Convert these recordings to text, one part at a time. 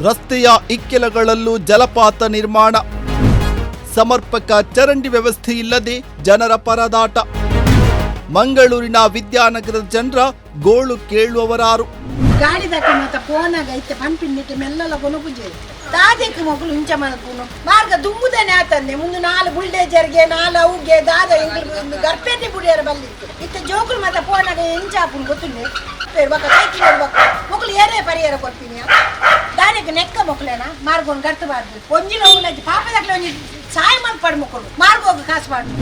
ರಸ್ತೆಯ ಇಕ್ಕೆಲಗಳಲ್ಲೂ ಜಲಪಾತ ನಿರ್ಮಾಣ, ಸಮರ್ಪಕ ಚರಂಡಿ ವ್ಯವಸ್ಥೆ ಇಲ್ಲದೆ ಜನರ ಪರದಾಟ. ಮಂಗಳೂರಿನ ವಿದ್ಯಾನಗರದ ಜನರ ಗೋಳು ಕೇಳುವವರಾರು. ಗಾಡಿ ದಟ್ಟ ಮಾತ ಫೋನಾಗ ಐತೆ ಪಂಪಿನ್ನಿಟ್ಟು ಮೆಲ್ಲಲ ಕೊನಪುಜೆ ದಾದೆಕ್ ಮಕ್ಕಳು ಇಂಚ ಮನಕುನು ಮಾರ್ಗ ದುಂಬುದನೆ ಆತಂದೆ ಮುಂದೆ 4 ಬುಲ್ಡೇಜರ್ಗೆ 4 ಅವ್ಗೆ ದಾದ ಇಂಗ್ಲು ಗರ್ಪೆಟ್ಟಿ ಬುಡಿಯರ ಬಲ್ಲಿತ್ತು ಇತ್ತ ಜೋಕುಲು ಮಾತ ಫೋನಾಗ ಇಂಚಾಪುನ್ ಗೊತ್ತುಂಡೆ ಬಕ ಕೈಕಿ ನೋಡ್ಬಕ ಮಕ್ಕಳು ಏನೇ ಪರಿಹಾರ ಕೊಡ್ತೀನಿ ದಾದೆಕ್ ನೆಕ್ಕ ಮಕ್ಕಳೇನ ಮಾರ್ಗ ಗರ್ತಬಾರ್ದು ಒಂಜಿನ ಉಳ್ಳಾಜಿ ಪಾಪದಕ್ಲೆ ಒಂಜಿ ಸಾಯ ಮನ್ ಪಡ್ ಮಕ್ಕಳು ಮಾರ್ಗ ಹೋಗಿ ಕಾಸು ಬಾರ್ದು.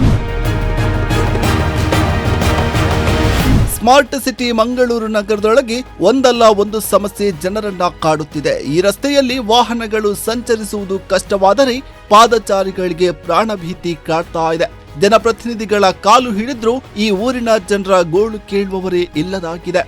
ಸ್ಮಾರ್ಟ್ ಸಿಟಿ ಮಂಗಳೂರು ನಗರದೊಳಗೆ ಒಂದಲ್ಲ ಒಂದು ಸಮಸ್ಯೆ ಜನರನ್ನ ಕಾಡುತ್ತಿದೆ. ಈ ರಸ್ತೆಯಲ್ಲಿ ವಾಹನಗಳು ಸಂಚರಿಸುವುದು ಕಷ್ಟವಾದರೆ ಪಾದಚಾರಿಗಳಿಗೆ ಪ್ರಾಣಭೀತಿ ಕಾಡ್ತಾ ಇದೆ. ಜನಪ್ರತಿನಿಧಿಗಳ ಕಾಲು ಹಿಡಿದ್ರೂ ಈ ಊರಿನ ಜನರ ಗೋಳು ಕೇಳುವವರೇ ಇಲ್ಲದಾಗಿದೆ.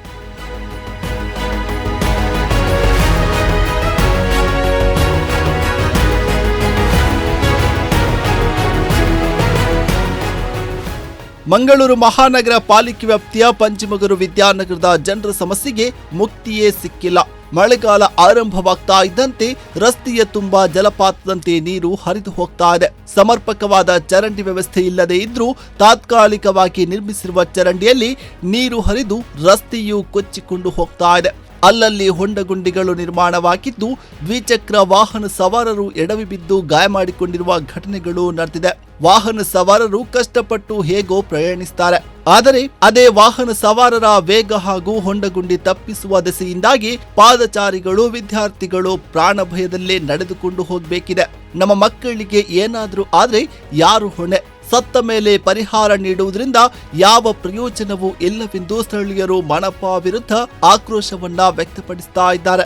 ಮಂಗಳೂರು ಮಹಾನಗರ ಪಾಲಿಕೆ ವ್ಯಾಪ್ತಿಯ ಪಂಚಮಗರು ವಿದ್ಯಾನಗರದ ಜನರ ಸಮಸ್ಯೆಗೆ ಮುಕ್ತಿಯೇ ಸಿಕ್ಕಿಲ್ಲ. ಮಳೆಗಾಲ ಆರಂಭವಾಗ್ತಾ ಇದ್ದಂತೆ ರಸ್ತೆಯ ತುಂಬಾ ಜಲಪಾತದಂತೆ ನೀರು ಹರಿದು ಹೋಗ್ತಾ ಇದೆ. ಸಮರ್ಪಕವಾದ ಚರಂಡಿ ವ್ಯವಸ್ಥೆ ಇಲ್ಲದೆ ಇದ್ರೂ ತಾತ್ಕಾಲಿಕವಾಗಿ ನಿರ್ಮಿಸಿರುವ ಚರಂಡಿಯಲ್ಲಿ ನೀರು ಹರಿದು ರಸ್ತೆಯು ಕೊಚ್ಚಿಕೊಂಡು ಹೋಗ್ತಾ ಇದೆ. ಅಲ್ಲಲ್ಲಿ ಹೊಂಡಗುಂಡಿಗಳು ನಿರ್ಮಾಣವಾಗಿದ್ದು ದ್ವಿಚಕ್ರ ವಾಹನ ಸವಾರರು ಎಡವಿ ಬಿದ್ದು ಗಾಯ ಮಾಡಿಕೊಂಡಿರುವ ಘಟನೆಗಳು ನಡೆದಿದೆ. ವಾಹನ ಸವಾರರು ಕಷ್ಟಪಟ್ಟು ಹೇಗೋ ಪ್ರಯಾಣಿಸುತ್ತಾರೆ. ಆದರೆ ಅದೇ ವಾಹನ ಸವಾರರ ವೇಗ ಹಾಗೂ ಹೊಂಡಗುಂಡಿ ತಪ್ಪಿಸುವ ದೆಸೆಯಿಂದಾಗಿ ಪಾದಚಾರಿಗಳು ವಿದ್ಯಾರ್ಥಿಗಳು ಪ್ರಾಣ ಭಯದಲ್ಲೇ ನಡೆದುಕೊಂಡು ಹೋಗಬೇಕಿದೆ. ನಮ್ಮ ಮಕ್ಕಳಿಗೆ ಏನಾದರೂ ಆದ್ರೆ ಯಾರು ಹೊಣೆ? ಸತ್ತ ಮೇಲೆ ಪರಿಹಾರ ನೀಡುವುದರಿಂದ ಯಾವ ಪ್ರಯೋಜನವೂ ಇಲ್ಲವೆಂದು ಸ್ಥಳೀಯರು ಮಣಪ ವಿರುದ್ಧ ಆಕ್ರೋಶವನ್ನ ವ್ಯಕ್ತಪಡಿಸ್ತಾ ಇದ್ದಾರೆ.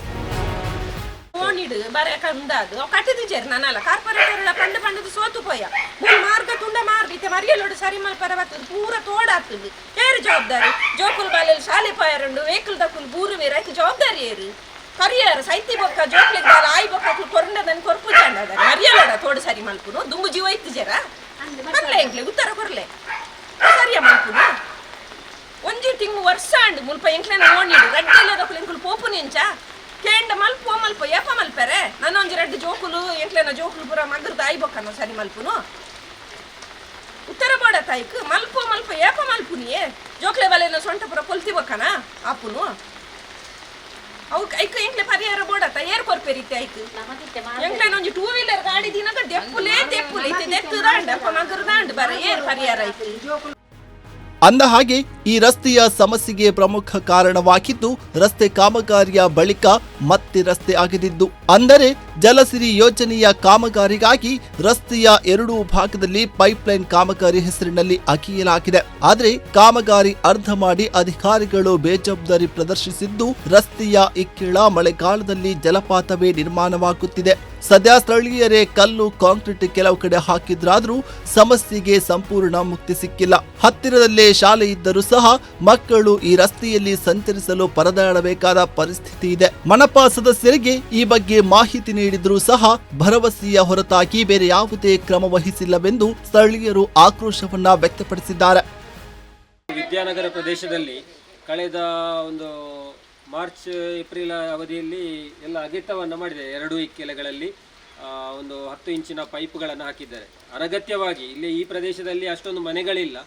ಪರಿಹಾರ ಸೈತಿ ಬೊಕ್ಕ ಜೋಕ್ಲಿಗೆ ದಾಲ ಆಯ್ ಬೊಕ್ಕ ಕೊರಂಡದನ್ ಕೊರ್ಪು ಜಾಂಡದ ಮರಿಯಲೋಡ ತೋಡು ಸರಿ ಮಲ್ಪುನು ದುಂಬು ಜೀವ ಇತ್ತು ಜರ ಬರ್ಲೆ ಎಂಕ್ಲೆ ಉತ್ತರ ಕೊರ್ಲೆ ಸರಿಯ ಮಲ್ಪುನು ಒಂಜಿ ತಿಂಗು ವರ್ಷ ಅಂಡ್ ಮುಲ್ಪ ಎಂಕ್ಲೆ ನೋಡಿಡು ರಡ್ಡೆಲ್ಲ ದೊಕ್ಕಲು ಎಂಕುಲು ಪೋಪುನಿ ಎಂಚ ಕೇಂಡ ಮಲ್ಪ ಮಲ್ಪ ಏಪ ಮಲ್ಪರೆ ನನ್ನ ಒಂಜಿ ರಡ್ಡು ಜೋಕುಲು ಎಂಕ್ಲೆನ ಜೋಕುಲು ಪುರ ಮಗ್ರದ ಆಯ್ ಬೊಕ್ಕನ ಸರಿ ಮಲ್ಪುನು ಉತ್ತರ ಬೋಡ ತಾಯ್ಕ್ ಮಲ್ಪ ಏಪ ಮಲ್ಪುನಿಯೇ ಜೋಕ್ಲೆ ಬಲೆನ ಸೊಂಟ ಪುರ ಕೊಲ್ತಿ ಬೊಕ್ಕನ ಆಪುನು ಅವಕ್ಕೆ ಐಕ ಎಂಕ್ಲೆ ಪರಿಹಾರ ಬೋಡತ್ತ ಏರ್ ಕೊರ್ಪೆರಿತ್ತೆ ಐಕ್ ಎಂಕ್ಲೆ ಒಂಜಿ 2 ವೀಲರ್ ಗಾಡಿ ದಿನಕ ದೆಪ್ಪುಲೆ ಇತ್ತೆ ದೆತ್ತುದಾಂಡ ಮಗರದಾಂಡ ಬರ ಏರ್ ಪರಿಹಾರ ಐಕ್. ಅಂದ ಹಾಗೆ ಈ ರಸ್ತೆಯ ಸಮಸ್ಯೆಗೆ ಪ್ರಮುಖ ಕಾರಣವಾಗಿದ್ದು ರಸ್ತೆ ಕಾಮಗಾರಿಯ ಬಳಿಕ ಮತ್ತೆ ರಸ್ತೆ ಅಗೆದಿದ್ದು. ಅಂದರೆ ಜಲಸಿರಿ ಯೋಜನೆಯ ಕಾಮಗಾರಿಗಾಗಿ ರಸ್ತೆಯ 2 ಭಾಗದಲ್ಲಿ ಪೈಪ್ಲೈನ್ ಕಾಮಗಾರಿ ಹೆಸರಿನಲ್ಲಿ ಅಗೆಯಲಾಗಿದೆ. ಆದರೆ ಕಾಮಗಾರಿ ಅರ್ಧ ಮಾಡಿ ಅಧಿಕಾರಿಗಳು ಬೇಜವಾಬ್ದಾರಿ ಪ್ರದರ್ಶಿಸಿದ್ದು ರಸ್ತೆಯ ಇಕ್ಕೆಳ ಮಳೆಗಾಲದಲ್ಲಿ ಜಲಪಾತವೇ ನಿರ್ಮಾಣವಾಗುತ್ತಿದೆ. ಸದ್ಯ ಸ್ಥಳೀಯರೇ ಕಲ್ಲು ಕಾಂಕ್ರೀಟ್ ಕೆಲವು ಕಡೆ ಹಾಕಿದ್ರಾದ್ರೂ ಸಮಸ್ಯೆಗೆ ಸಂಪೂರ್ಣ ಮುಕ್ತಿ ಸಿಕ್ಕಿಲ್ಲ. ಹತ್ತಿರದಲ್ಲೇ ಶಾಲೆ ಇದ್ದರೂ ಸಹ ಮಕ್ಕಳು ಈ ರಸ್ತೆಯಲ್ಲಿ ಸಂಚರಿಸಲು ಪರದಾಡಬೇಕಾದ ಪರಿಸ್ಥಿತಿ ಇದೆ. ಮನಪಾ ಸದಸ್ಯರಿಗೆ ಈ ಬಗ್ಗೆ ಮಾಹಿತಿ ನೀಡಿದ್ರೂ ಸಹ ಭರವಸೆಯ ಹೊರತಾಗಿ ಬೇರೆ ಯಾವುದೇ ಕ್ರಮ ವಹಿಸಿಲ್ಲವೆಂದು ಸ್ಥಳೀಯರು ಆಕ್ರೋಶವನ್ನ ವ್ಯಕ್ತಪಡಿಸಿದ್ದಾರೆ. ವಿದ್ಯಾನಗರ ಪ್ರದೇಶದಲ್ಲಿ ಕಳೆದ ಒಂದು ಮಾರ್ಚ್ ಏಪ್ರಿಲ್ ಅವಧಿಯಲ್ಲಿ ಎಲ್ಲ ಅಗೆತವನ್ನು ಮಾಡಿದೆ. 2 ಇಕ್ಕೆಲೆಗಳಲ್ಲಿ ಒಂದು 10 ಇಂಚಿನ ಪೈಪ್ಗಳನ್ನು ಹಾಕಿದ್ದಾರೆ. ಅನಗತ್ಯವಾಗಿ ಇಲ್ಲಿ ಈ ಪ್ರದೇಶದಲ್ಲಿ ಅಷ್ಟೊಂದು ಮನೆಗಳಿಲ್ಲ,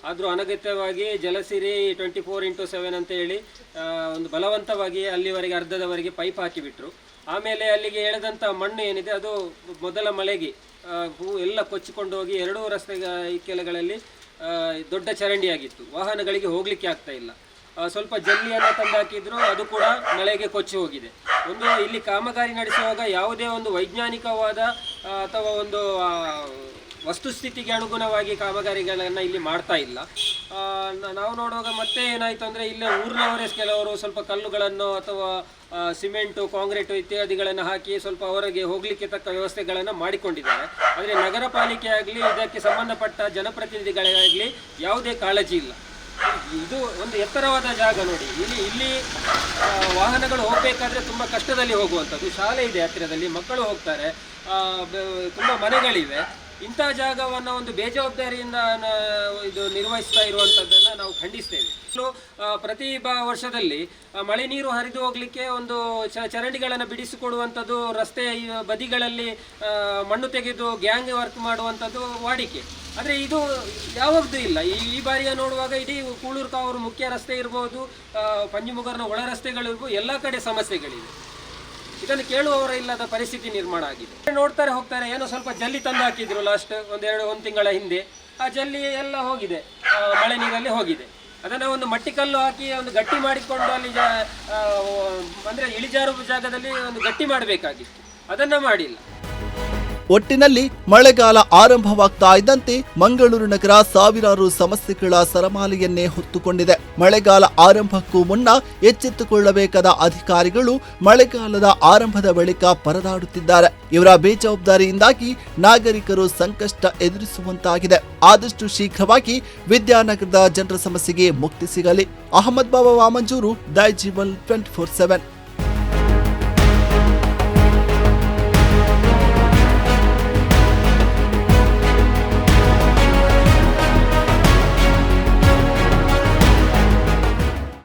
ಆದರೂ ಅನಗತ್ಯವಾಗಿ ಜಲಸಿರಿ 24x7 ಅಂತ ಹೇಳಿ ಒಂದು ಬಲವಂತವಾಗಿ ಅಲ್ಲಿವರೆಗೆ ಅರ್ಧದವರೆಗೆ ಪೈಪ್ ಹಾಕಿಬಿಟ್ರು. ಆಮೇಲೆ ಅಲ್ಲಿಗೆ ಎಳೆದಂಥ ಮಣ್ಣು ಏನಿದೆ ಅದು ಮೊದಲ ಮಳೆಗೆ ಎಲ್ಲ ಕೊಚ್ಚಿಕೊಂಡು ಹೋಗಿ 2 ರಸ್ತೆ ಇಕ್ಕೆಲೆಗಳಲ್ಲಿ ದೊಡ್ಡ ಚರಂಡಿಯಾಗಿತ್ತು. ವಾಹನಗಳಿಗೆ ಹೋಗಲಿಕ್ಕೆ ಆಗ್ತಾ ಇಲ್ಲ. ಸ್ವಲ್ಪ ಜಲ್ಲಿಯನ್ನು ತಂದು ಹಾಕಿದ್ರು, ಅದು ಕೂಡ ಮಳೆಗೆ ಕೊಚ್ಚಿ ಹೋಗಿದೆ. ಒಂದು ಇಲ್ಲಿ ಕಾಮಗಾರಿ ನಡೆಸುವಾಗ ಯಾವುದೇ ಒಂದು ವೈಜ್ಞಾನಿಕವಾದ ಅಥವಾ ಒಂದು ವಸ್ತುಸ್ಥಿತಿಗೆ ಅನುಗುಣವಾಗಿ ಕಾಮಗಾರಿಗಳನ್ನು ಇಲ್ಲಿ ಮಾಡ್ತಾ ಇಲ್ಲ. ನಾವು ನೋಡುವಾಗ ಮತ್ತೆ ಏನಾಯಿತು ಅಂದರೆ ಇಲ್ಲಿ ಊರಿನವರೇ ಕೆಲವರು ಸ್ವಲ್ಪ ಕಲ್ಲುಗಳನ್ನು ಅಥವಾ ಸಿಮೆಂಟು ಕಾಂಕ್ರೀಟು ಇತ್ಯಾದಿಗಳನ್ನು ಹಾಕಿ ಸ್ವಲ್ಪ ಅವರಿಗೆ ಹೋಗಲಿಕ್ಕೆ ತಕ್ಕ ವ್ಯವಸ್ಥೆಗಳನ್ನು ಮಾಡಿಕೊಂಡಿದ್ದಾರೆ. ಆದರೆ ನಗರ ಪಾಲಿಕೆ ಆಗಲಿ ಇದಕ್ಕೆ ಸಂಬಂಧಪಟ್ಟ ಜನಪ್ರತಿನಿಧಿಗಳಾಗಲಿ ಯಾವುದೇ ಕಾಳಜಿ ಇಲ್ಲ. ಇದು ಒಂದು ಎತ್ತರವಾದ ಜಾಗ ನೋಡಿ, ಇಲ್ಲಿ ವಾಹನಗಳು ಹೋಗಬೇಕಾದ್ರೆ ತುಂಬ ಕಷ್ಟದಲ್ಲಿ ಹೋಗುವಂಥದ್ದು. ಶಾಲೆ ಇದೆ ಹತ್ತಿರದಲ್ಲಿ, ಮಕ್ಕಳು ಹೋಗ್ತಾರೆ, ತುಂಬ ಮನೆಗಳಿವೆ. ಇಂಥ ಜಾಗವನ್ನು ಒಂದು ಬೇಜವಾಬ್ದಾರಿಯಿಂದ ಇದು ನಿರ್ವಹಿಸ್ತಾ ಇರುವಂಥದ್ದನ್ನು ನಾವು ಖಂಡಿಸ್ತೇವೆ. ಪ್ರತಿ ವರ್ಷದಲ್ಲಿ ಮಳೆ ನೀರು ಹರಿದು ಹೋಗಲಿಕ್ಕೆ ಒಂದು ಚರಂಡಿಗಳನ್ನು ಬಿಡಿಸಿಕೊಡುವಂಥದ್ದು, ರಸ್ತೆ ಬದಿಗಳಲ್ಲಿ ಮಣ್ಣು ತೆಗೆದು ಗ್ಯಾಂಗ್ ವರ್ಕ್ ಮಾಡುವಂಥದ್ದು ವಾಡಿಕೆ. ಆದರೆ ಇದು ಯಾವಾಗಲೂ ಇಲ್ಲ. ಈ ಬಾರಿಯ ನೋಡುವಾಗ ಇಡೀ ಕೂಳೂರು ಕಾವೂರು ಮುಖ್ಯ ರಸ್ತೆ ಇರ್ಬೋದು, ಪಂಜಿಮುಗರ್ನ ಒಳ ರಸ್ತೆಗಳಿರ್ಬೋದು, ಎಲ್ಲ ಕಡೆ ಸಮಸ್ಯೆಗಳಿವೆ. ಇದನ್ನು ಕೇಳುವವರ ಇಲ್ಲದ ಪರಿಸ್ಥಿತಿ ನಿರ್ಮಾಣ ಆಗಿದೆ. ನೋಡ್ತಾರೆ ಹೋಗ್ತಾರೆ. ಏನೋ ಸ್ವಲ್ಪ ಜಲ್ಲಿ ತಂದು ಹಾಕಿದ್ರು ಲಾಸ್ಟ್ ಒಂದು ತಿಂಗಳ ಹಿಂದೆ. ಆ ಜಲ್ಲಿ ಎಲ್ಲ ಹೋಗಿದೆ, ಮಳೆ ನೀರಲ್ಲಿ ಹೋಗಿದೆ. ಅದನ್ನು ಒಂದು ಮಟ್ಟಿಕಲ್ಲು ಹಾಕಿ ಒಂದು ಗಟ್ಟಿ ಮಾಡಿಕೊಂಡು ಅಲ್ಲಿ ಅಂದರೆ ಇಳಿಜಾರು ಜಾಗದಲ್ಲಿ ಒಂದು ಗಟ್ಟಿ ಮಾಡಬೇಕಾಗಿತ್ತು, ಅದನ್ನು ಮಾಡಿಲ್ಲ. ಒಟ್ಟಿನಲ್ಲಿ ಮಳೆಗಾಲ ಆರಂಭವಾಗ್ತಾ ಇದ್ದಂತೆ ಮಂಗಳೂರು ನಗರ ಸಾವಿರಾರು ಸಮಸ್ಯೆಗಳ ಸರಮಾಲೆಯನ್ನೇ ಹೊತ್ತುಕೊಂಡಿದೆ. ಮಳೆಗಾಲ ಆರಂಭಕ್ಕೂ ಮುನ್ನ ಎಚ್ಚೆತ್ತುಕೊಳ್ಳಬೇಕಾದ ಅಧಿಕಾರಿಗಳು ಮಳೆಗಾಲದ ಆರಂಭದ ಬಳಿಕ ಪರದಾಡುತ್ತಿದ್ದಾರೆ. ಇವರ ಬೇಜವಾಬ್ದಾರಿಯಿಂದಾಗಿ ನಾಗರಿಕರು ಸಂಕಷ್ಟ ಎದುರಿಸುವಂತಾಗಿದೆ. ಆದಷ್ಟು ಶೀಘ್ರವಾಗಿ ವಿದ್ಯಾನಗರದ ಜನರ ಸಮಸ್ಯೆಗೆ ಮುಕ್ತಿ ಸಿಗಲಿ. ಅಹಮದ್ ಬಾಬಾ ವಾಮಂಜೂರು, ದೈಜೀವಲ್ 24/7.